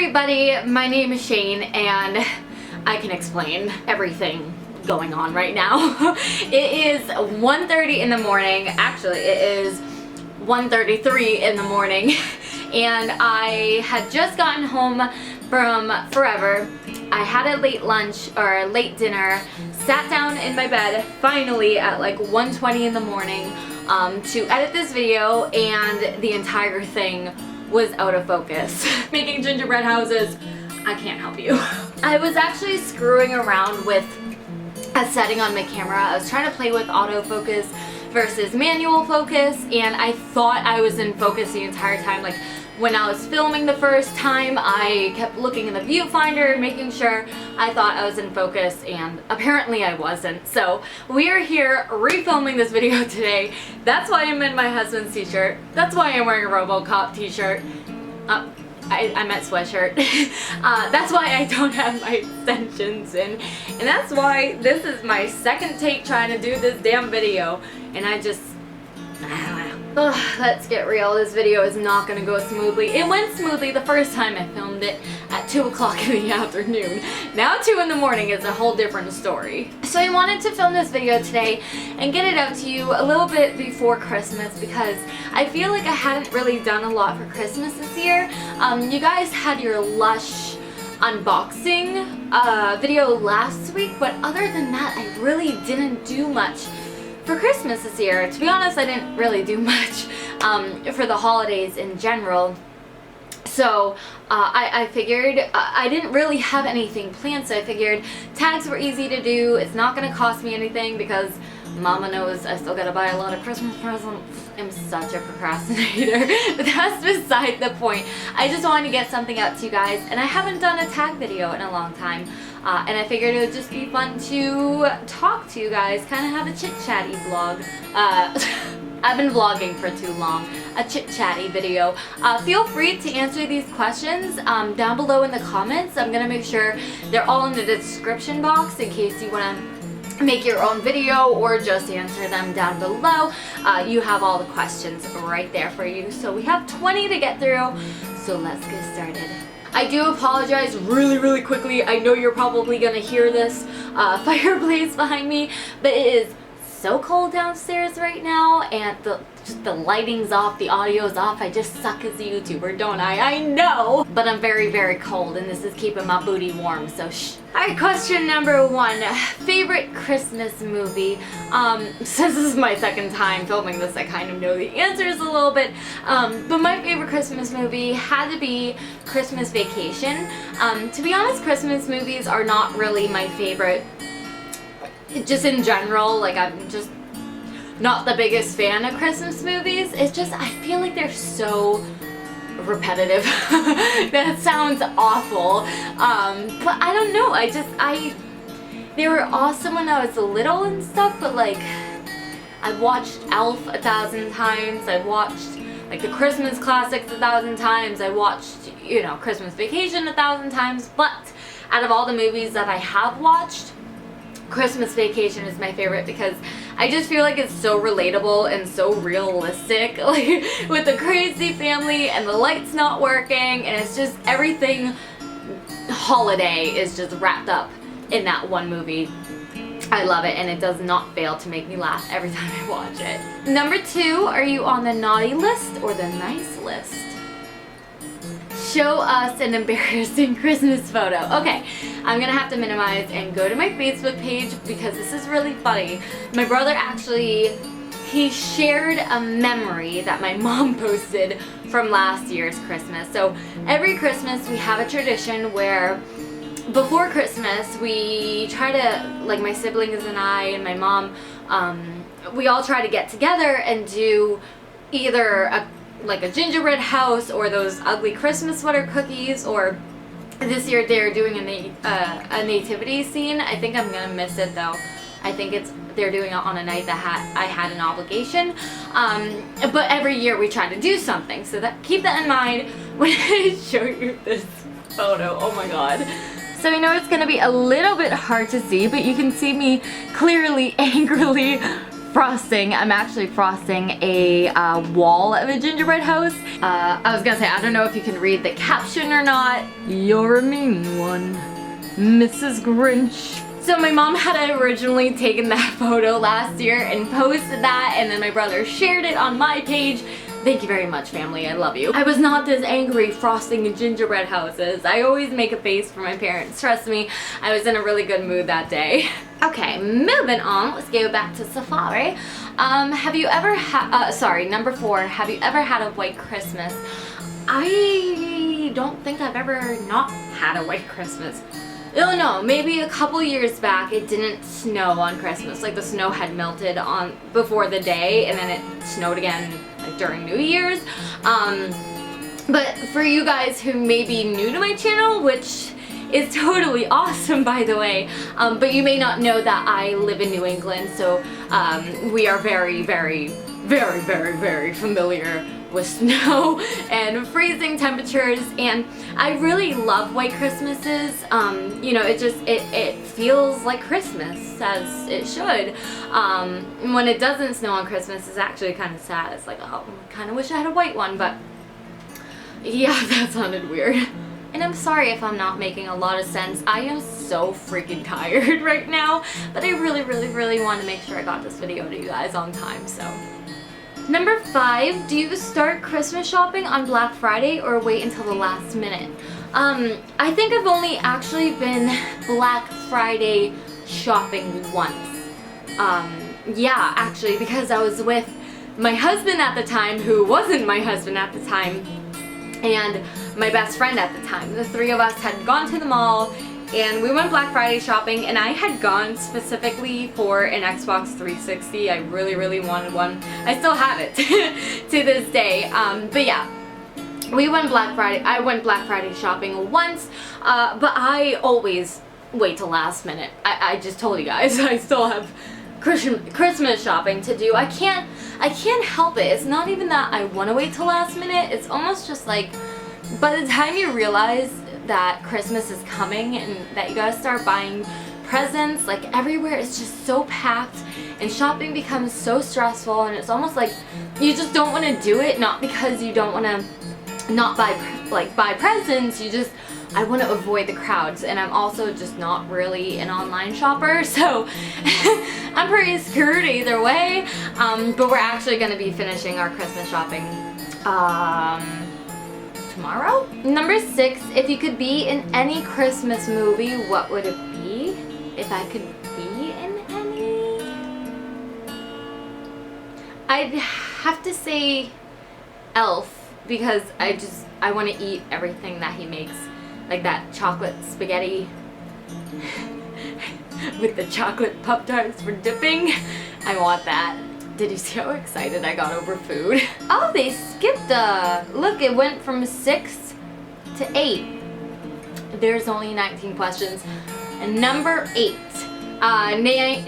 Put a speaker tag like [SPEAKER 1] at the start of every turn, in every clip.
[SPEAKER 1] everybody, my name is Shane and I can explain everything going on right now. It is 1:30 in the morning. Actually, it is 1:33 in the morning and I had just gotten home from forever. I had a late lunch or a late dinner, sat down in my bed finally at like 1:20 in the morning to edit this video, and the entire thing was out of focus. Making gingerbread houses, I can't help you. I was actually screwing around with a setting on my camera. I was trying to play with autofocus versus manual focus, and I thought I was in focus the entire time. Like when I was filming the first time, I kept looking in the viewfinder, making sure I thought I was in focus, and apparently I wasn't. So we are here refilming this video today. That's why I'm in my husband's t-shirt. That's why I'm wearing a RoboCop t-shirt. I meant sweatshirt. That's why I don't have my extensions in. And that's why this is my second take trying to do this damn video. And I don't know. Ugh, let's get real. This video is not going to go smoothly. It went smoothly the first time I filmed it at 2 o'clock in the afternoon. Now 2 in the morning is a whole different story. So I wanted to film this video today and get it out to you a little bit before Christmas because I feel like I hadn't really done a lot for Christmas this year. You guys had your Lush unboxing video last week, but other than that, I really didn't do much for Christmas this year. To be honest, I didn't really do much for the holidays in general. So I figured I didn't really have anything planned, so I figured tags were easy to do. It's not going to cost me anything because Mama knows I still gotta buy a lot of Christmas presents. I'm such a procrastinator, but that's beside the point. I just wanted to get something out to you guys, and I haven't done a tag video in a long time. And I figured it would just be fun to talk to you guys, kind of have a chit-chatty vlog. I've been vlogging for too long. A chit-chatty video. Feel free to answer these questions down below in the comments. I'm gonna make sure they're all in the description box in case you wanna make your own video or just answer them down below. You have all the questions right there for you. So we have 20 to get through, so let's get started. I do apologize really quickly. I know you're probably gonna hear this fireplace behind me, but it is so cold downstairs right now, and just the lighting's off, the audio's off. I just suck as a YouTuber, don't I? I know! But I'm very cold, and this is keeping my booty warm, so shh. Alright, question number 1. Favorite Christmas movie? Since this is my second time filming this, I kind of know the answers a little bit. But my favorite Christmas movie had to be Christmas Vacation. To be honest, Christmas movies are not really my favorite. Just in general, like I'm just not the biggest fan of Christmas movies. It's just, I feel like they're so repetitive. That sounds awful. But I don't know, they were awesome when I was little and stuff, but like, I've watched Elf 1,000 times, I've watched like the Christmas classics 1,000 times, I watched, you know, Christmas Vacation 1,000 times, but out of all the movies that I have watched, Christmas Vacation is my favorite because I just feel like it's so relatable and so realistic, like with the crazy family and the lights not working, and it's just everything holiday is just wrapped up in that one movie. I love it, and it does not fail to make me laugh every time I watch it. Number 2, are you on the naughty list or the nice list? Show us an embarrassing Christmas photo. Okay, I'm gonna have to minimize and go to my Facebook page because this is really funny. My brother actually, he shared a memory that my mom posted from last year's Christmas. So every Christmas we have a tradition where before Christmas we try to, like my siblings and I and my mom, we all try to get together and do either like a gingerbread house or those ugly Christmas sweater cookies, or this year they're doing a nativity scene. I think I'm gonna miss it though. I think they're doing it on a night that I had an obligation. But every year we try to do something, so keep that in mind when I show you this photo. Oh my god. So I know it's gonna be a little bit hard to see, but you can see me clearly angrily frosting. I'm actually frosting a wall of a gingerbread house. I was gonna say, I don't know if you can read the caption or not. You're a mean one, Mrs. Grinch. So my mom had originally taken that photo last year and posted that, and then my brother shared it on my page. Thank you very much, family. I love you. I was not this angry frosting gingerbread houses. I always make a face for my parents. Trust me, I was in a really good mood that day. Okay, moving on. Let's go back to Safari. Have you ever had, sorry, number 4, have you ever had a white Christmas? I don't think I've ever not had a white Christmas. Oh no, maybe a couple years back it didn't snow on Christmas. Like the snow had melted on before the day and then it snowed again like during New Year's. But for you guys who may be new to my channel, which is totally awesome by the way, but you may not know that I live in New England, so we are very, very, very, very, very familiar with snow and freezing temperatures, and I really love white Christmases. You know, it feels like Christmas, as it should. When it doesn't snow on Christmas, it's actually kind of sad. It's like, oh, I kind of wish I had a white one, but yeah, that sounded weird. And I'm sorry if I'm not making a lot of sense. I am so freaking tired right now, but I really, really, really want to make sure I got this video to you guys on time, so. Number 5, do you start Christmas shopping on Black Friday or wait until the last minute? I think I've only actually been Black Friday shopping once. Yeah, actually, because I was with my husband at the time, who wasn't my husband at the time, and my best friend at the time. The 3 of us had gone to the mall and we went Black Friday shopping, and I had gone specifically for an Xbox 360. I really, really wanted one. I still have it to this day. But yeah, we went Black Friday. I went Black Friday shopping once, but I always wait till last minute. I just told you guys, I still have Christmas shopping to do. I can't help it. It's not even that I want to wait till last minute. It's almost just like, by the time you realize that Christmas is coming and that you gotta start buying presents, like everywhere is just so packed and shopping becomes so stressful, and it's almost like you just don't want to do it, not because you don't want to not buy presents, you just, I want to avoid the crowds, and I'm also just not really an online shopper, so I'm pretty screwed either way. But we're actually going to be finishing our Christmas shopping tomorrow. Number 6, if you could be in any Christmas movie, what would it be? If I could be in any? I'd have to say Elf, because I want to eat everything that he makes. Like that chocolate spaghetti with the chocolate Pop-Tarts for dipping. I want that. Did you see how excited I got over food? Oh, they skipped look, it went from 6 to 8. There's only 19 questions. And number 8,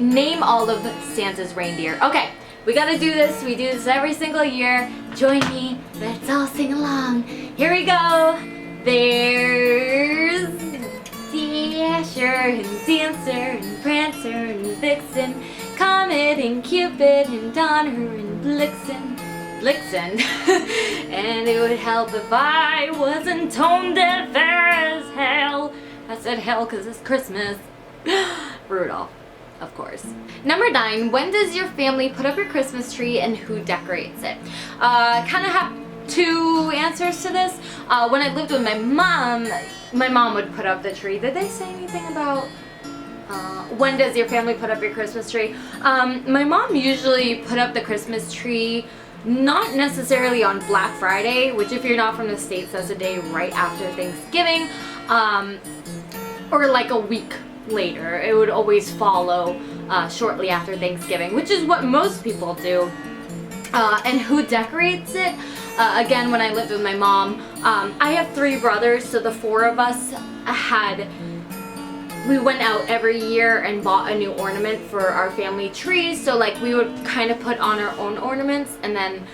[SPEAKER 1] name all of Santa's reindeer. Okay, we gotta do this. We do this every single year. Join me, let's all sing along. Here we go. There's Dasher and Dancer and Prancer and Vixen, Comet and Cupid and Donner and Blitzen. And it would help if I wasn't tone deaf as hell. I said hell because it's Christmas. Rudolph, of course. Number 9, when does your family put up your Christmas tree and who decorates it? Kind of have 2 answers to this. When I lived with my mom would put up the tree. Did they say anything about when does your family put up your Christmas tree? My mom usually put up the Christmas tree not necessarily on Black Friday, which if you're not from the States, that's a day right after Thanksgiving, or like a week later. It would always follow shortly after Thanksgiving, which is what most people do. And who decorates it? Again, when I lived with my mom, I have 3 brothers, so the 4 of us we went out every year and bought a new ornament for our family tree. So like we would kind of put on our own ornaments and then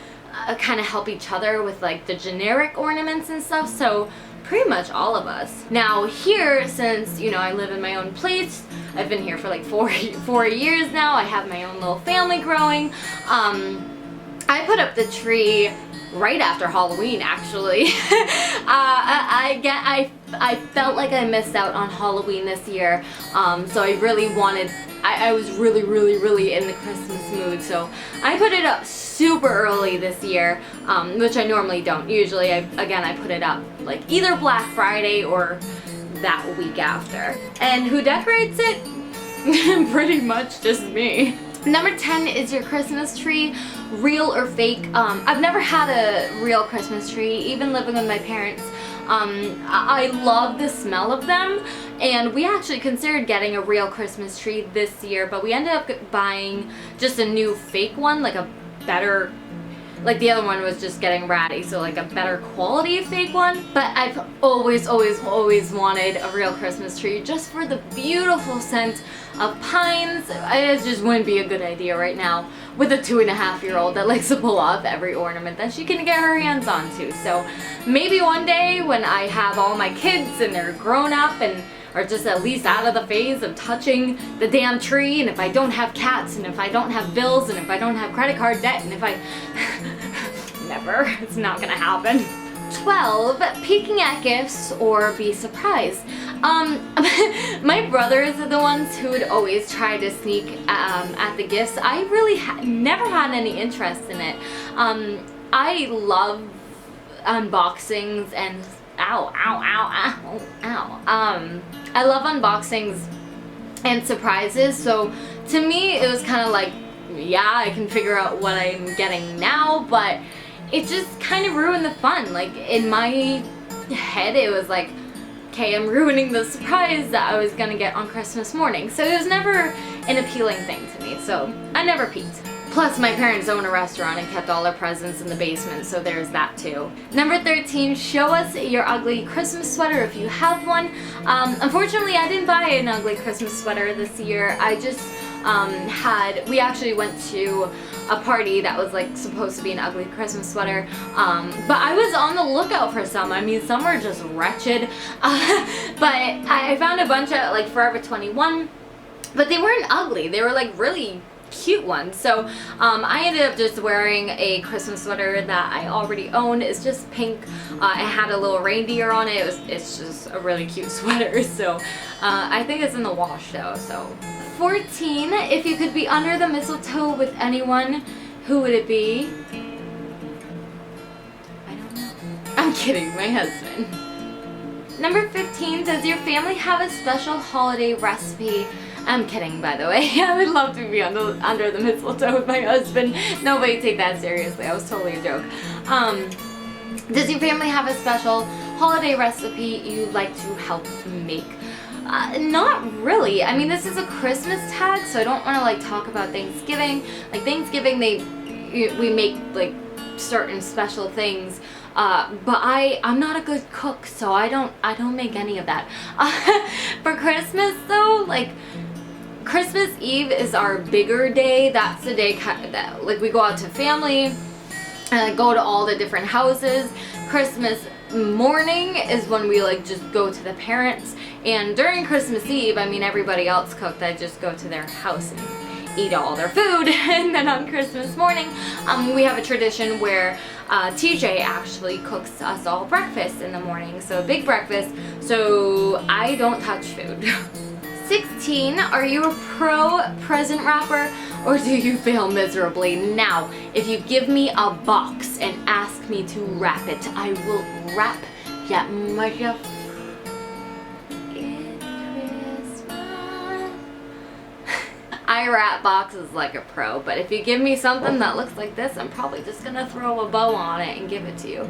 [SPEAKER 1] kind of help each other with like the generic ornaments and stuff. So pretty much all of us. Now here, since, you know, I live in my own place, I've been here for like four years now, I have my own little family growing, I put up the tree right after Halloween, actually. I felt like I missed out on Halloween this year, so I really wanted, I was really in the Christmas mood, so I put it up super early this year, which I normally don't. Usually, I put it up like either Black Friday or that week after. And who decorates it? Pretty much just me. Number 10 is your Christmas tree, real or fake. I've never had a real Christmas tree, even living with my parents. I love the smell of them, and we actually considered getting a real Christmas tree this year, but we ended up buying just a new fake one, like a better, like the other one was just getting ratty, so like a better quality fake one. But I've always wanted a real Christmas tree just for the beautiful scent of pines. It just wouldn't be a good idea right now with a 2.5-year-old that likes to pull off every ornament that she can get her hands on to. So maybe one day when I have all my kids and they're grown up and are just at least out of the phase of touching the damn tree, and if I don't have cats, and if I don't have bills, and if I don't have credit card debt, and if I... Never. It's not gonna happen. 12, peeking at gifts or be surprised. My brothers are the ones who would always try to sneak at the gifts. I really never had any interest in it. I love unboxings and I love unboxings and surprises, so to me it was kind of like, yeah, I can figure out what I'm getting now, but it just kind of ruined the fun. Like, in my head it was like, okay, I'm ruining the surprise that I was gonna get on Christmas morning. So it was never an appealing thing to me, so I never peeked. Plus, my parents own a restaurant and kept all their presents in the basement, so there's that too. Number 13, show us your ugly Christmas sweater if you have one. Unfortunately, I didn't buy an ugly Christmas sweater this year. I just we actually went to a party that was like supposed to be an ugly Christmas sweater, but I was on the lookout for some. I mean, some were just wretched, but I found a bunch at like Forever 21, but they weren't ugly. They were like really cute ones. So I ended up just wearing a Christmas sweater that I already owned. It's just pink. It had a little reindeer on it. It's just a really cute sweater. So I think it's in the wash though. So 14, if you could be under the mistletoe with anyone, who would it be? I don't know. I'm kidding, my husband. Number 15, does your family have a special holiday recipe? I'm kidding, by the way. I would love to be under the mistletoe with my husband. Nobody take that seriously. That was totally a joke. Does your family have a special holiday recipe you'd like to help make? Not really. I mean, this is a Christmas tag, so I don't want to like talk about Thanksgiving. Like Thanksgiving, we make like certain special things. But I'm not a good cook, so I don't make any of that. For Christmas though, like Christmas Eve is our bigger day. That's the day that like we go out to family and go to all the different houses. Christmas morning is when we like just go to the parents, and during Christmas Eve, I mean everybody else cooked, I just go to their house and eat all their food. And then on Christmas morning, we have a tradition where TJ actually cooks us all breakfast in the morning, so a big breakfast, so I don't touch food. 16, are you a pro present wrapper or do you fail miserably? Now, if you give me a box and ask me to wrap it, I will wrap that motherfucker. I wrap boxes like a pro, but if you give me something that looks like this, I'm probably just gonna throw a bow on it and give it to you.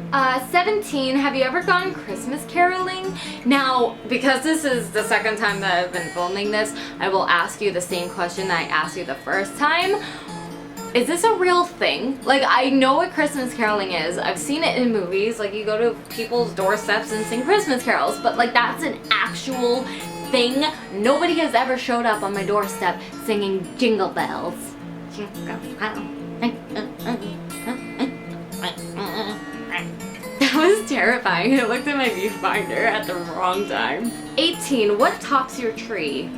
[SPEAKER 1] 17, have you ever gone Christmas caroling? Now, because this is the second time that I've been filming this, I will ask you the same question that I asked you the first time. Is this a real thing? Like, I know what Christmas caroling is. I've seen it in movies, like you go to people's doorsteps and sing Christmas carols, but like that's an actual thing. Nobody has ever showed up on my doorstep singing jingle bells. That was terrifying. I looked at my viewfinder at the wrong time. 18. What tops your tree?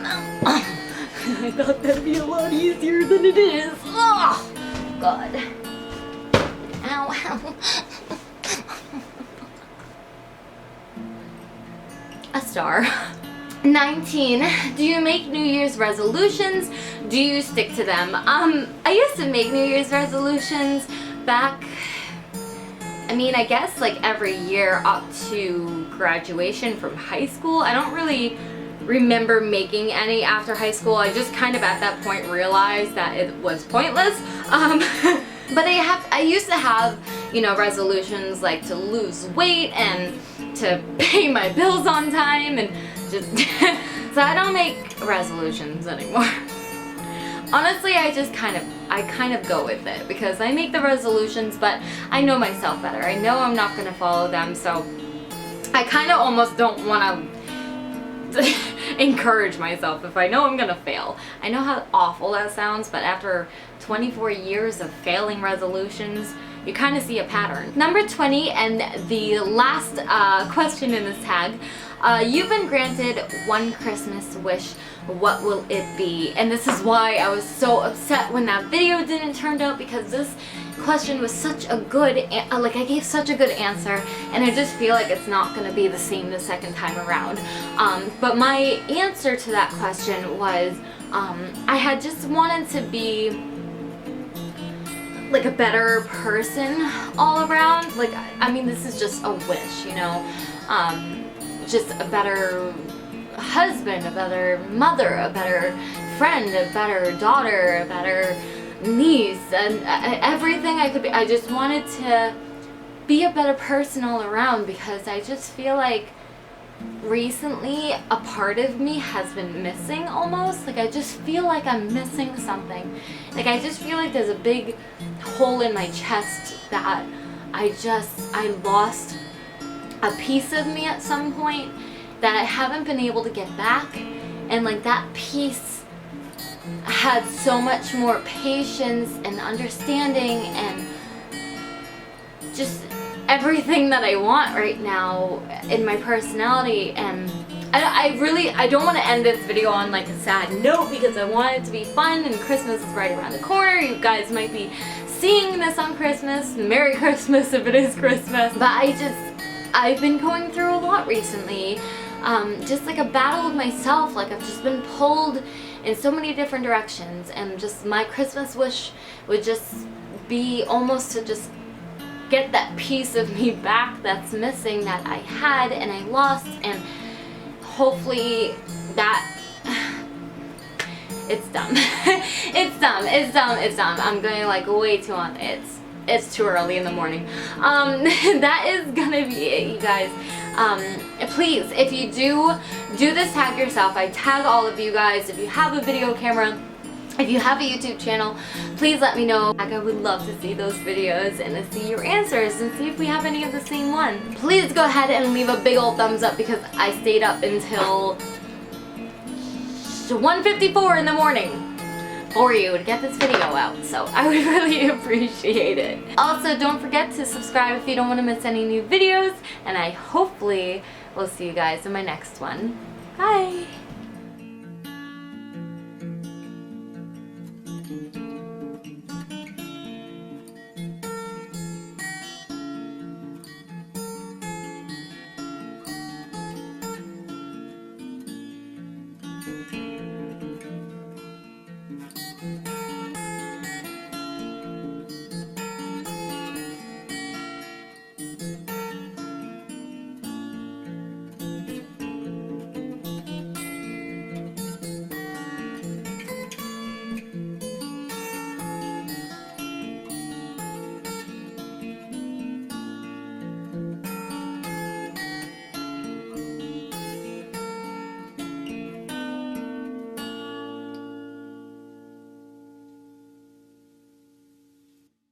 [SPEAKER 1] I thought that'd be a lot easier than it is. Oh, God. Ow, ow. A star. 19. Do you make New Year's resolutions? Do you stick to them? I used to make New Year's resolutions back, I mean, I guess like every year up to graduation from high school. I don't really remember making any after high school. I just kind of at that point realized that it was pointless. But I used to have, you know, resolutions like to lose weight and to pay my bills on time and just so I don't make resolutions anymore. Honestly, I kind of go with it because I make the resolutions, but I know myself better. I know I'm not gonna follow them, so I kind of almost don't want to encourage myself if I know I'm gonna fail. I know how awful that sounds, but after 24 years of failing resolutions, you kind of see a pattern. Number 20, and the last question in this tag. You've been granted one Christmas wish. What will it be? And this is why I was so upset when that video didn't turn out, because this question was such a good, like I gave such a good answer, and I just feel like it's not going to be the same the second time around. But my answer to that question was I had just wanted to be like a better person all around. Like, I mean, this is just a wish, you know, just a better husband, a better mother, a better friend, a better daughter, a better niece, and everything I could be. I just wanted to be a better person all around, because I just feel like recently a part of me has been missing almost. Like I just feel like I'm missing something. Like I just feel like there's a big hole in my chest that I lost a piece of me at some point that I haven't been able to get back. And like that piece had so much more patience and understanding and just everything that I want right now in my personality. And I don't want to end this video on like a sad note, because I want it to be fun, and Christmas is right around the corner. You guys might be seeing this on Christmas. Merry Christmas if it is Christmas. But I've been going through a lot recently. Just like a battle with myself. Like I've just been pulled in so many different directions, and just my Christmas wish would just be almost to just get that piece of me back that's missing, that I had and I lost. And hopefully that it's dumb. It's dumb. I'm going like way too on. It's too early in the morning. That is gonna be it, you guys. Please, if you do this tag yourself, I tag all of you guys. If you have a video camera, if you have a YouTube channel, please let me know. I would love to see those videos and to see your answers and see if we have any of the same one. Please go ahead and leave a big old thumbs up, because I stayed up until 1:54 in the morning for you to get this video out, so I would really appreciate it. Also, don't forget to subscribe if you don't want to miss any new videos, and I hopefully will see you guys in my next one. Bye!